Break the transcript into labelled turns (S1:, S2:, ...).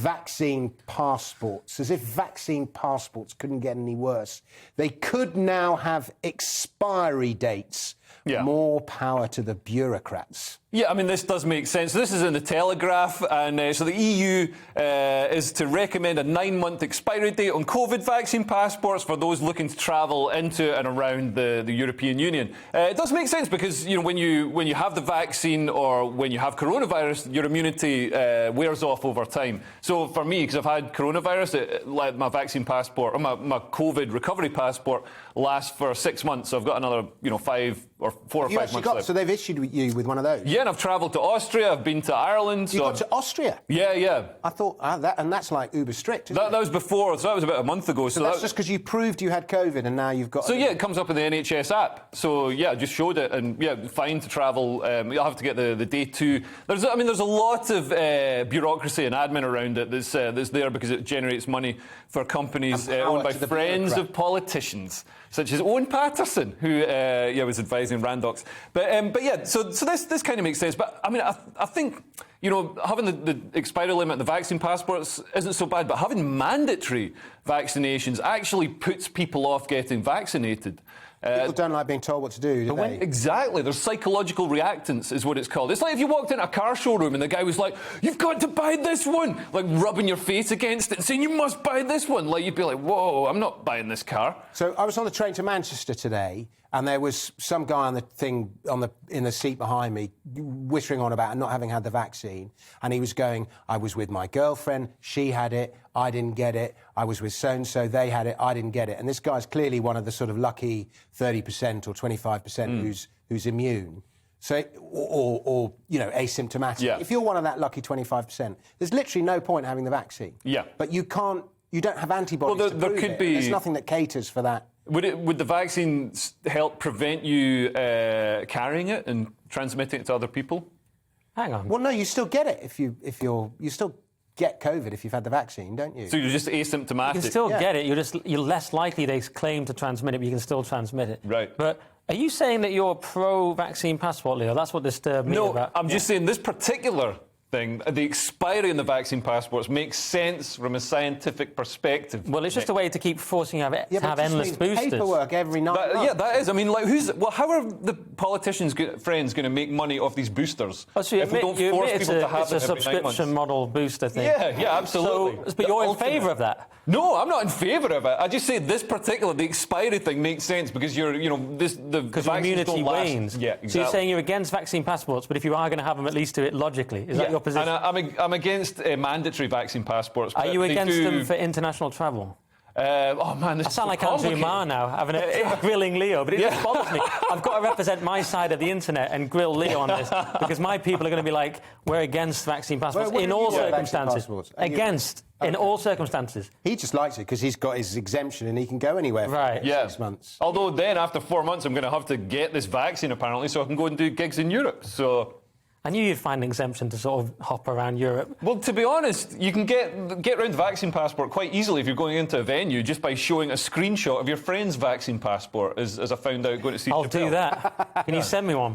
S1: vaccine passports, as if vaccine passports couldn't get any worse. They could now have expiry dates.
S2: Yeah.
S1: More power to the bureaucrats.
S2: Yeah, I mean, this does make sense. This is in the Telegraph, and so the EU is to recommend a 9-month expiry date on COVID vaccine passports for those looking to travel into and around the European Union. It does make sense because, you know, when you have the vaccine or when you have coronavirus, your immunity wears off over time. So for me, because I've had coronavirus, my vaccine passport or my COVID recovery passport lasts for 6 months. So I've got another, 5 or 4 or 5 months left.
S1: So they've issued you with one of those?
S2: Yeah, and I've travelled to Austria, I've been to Ireland.
S1: You got to Austria?
S2: Yeah.
S1: I thought, and that's like uber strict, isn't it?
S2: That was before, so that was about a month ago.
S1: So that's just because you proved you had COVID and now you've got...
S2: So yeah, it comes up in the NHS app. So yeah, I just showed it and yeah, fine to travel. You'll have to get the day 2. There's a lot of bureaucracy and admin around it that's there because it generates money for companies owned by friends of politicians, such as Owen Patterson, who was advising Randox. But yeah, so this kind of makes sense. But I mean, I think, having the expiry limit, the vaccine passports isn't so bad, but having mandatory vaccinations actually puts people off getting vaccinated.
S1: People don't like being told what to do, do they?
S2: Exactly. There's psychological reactance is what it's called. It's like if you walked into a car showroom and the guy was like, "You've got to buy this one," like rubbing your face against it and saying, "You must buy this one." Like you'd be like, "Whoa, I'm not buying this car." So
S1: I was on the train to Manchester today, and there was some guy on the thing in the seat behind me whittering on about not having had the vaccine, and he was going, "I was with my girlfriend, she had it, I didn't get it. I was with so-and-so, they had it, I didn't get it." And this guy's clearly one of the sort of lucky 30% or 25% who's immune. So, or asymptomatic.
S2: Yeah.
S1: If you're one of that lucky 25%, there's literally no point having the vaccine.
S2: Yeah.
S1: But you don't have antibodies to prove it. There's nothing that caters for that.
S2: Would the vaccine help prevent you carrying it and transmitting it to other people?
S3: Hang on.
S1: Well, no, you still get it if you still get COVID if you've had the vaccine, don't you?
S2: So you're just asymptomatic.
S3: You can still get it. You're less likely they claim to transmit it, but you can still transmit it.
S2: Right.
S3: But are you saying that you're pro-vaccine passport, Leo? That's what disturbed me about...
S2: No, I'm just saying this particular thing, the expiry in the vaccine passports makes sense from a scientific perspective.
S3: Well, it's just a way to keep forcing you to have endless boosters.
S1: Paperwork every night.
S2: Yeah, that is. I mean, how are the politicians' friends going to make money off these boosters?
S3: Oh, so
S2: if we don't force people to have
S3: it's a subscription model booster thing.
S2: Yeah, absolutely.
S3: But you're in favour of that?
S2: No, I'm not in favour of it. I just say the expiry thing makes sense because the
S3: immunity wanes.
S2: Yeah, exactly.
S3: So you're saying you're against vaccine passports, but if you are going to to them, at least do it logically. Is that your position?
S2: And I'm against mandatory vaccine passports.
S3: Are you against them for international travel?
S2: Oh man, this
S3: I sound like Andrew Marr now, having grilling Leo, but it just bothers me. I've got to represent my side of the internet and grill Leo on this because my people are going to be like, we're against vaccine passports in all circumstances. In all circumstances.
S1: He just likes it because he's got his exemption and he can go anywhere for 6 months.
S2: Although then after 4 months I'm going to have to get this vaccine apparently so I can go and do gigs in Europe. So
S3: I knew you'd find an exemption to sort of hop around Europe.
S2: Well, to be honest, you can get around the vaccine passport quite easily if you're going into a venue just by showing a screenshot of your friend's vaccine passport, as I found out going to see
S3: I'll do that. Can you send me one?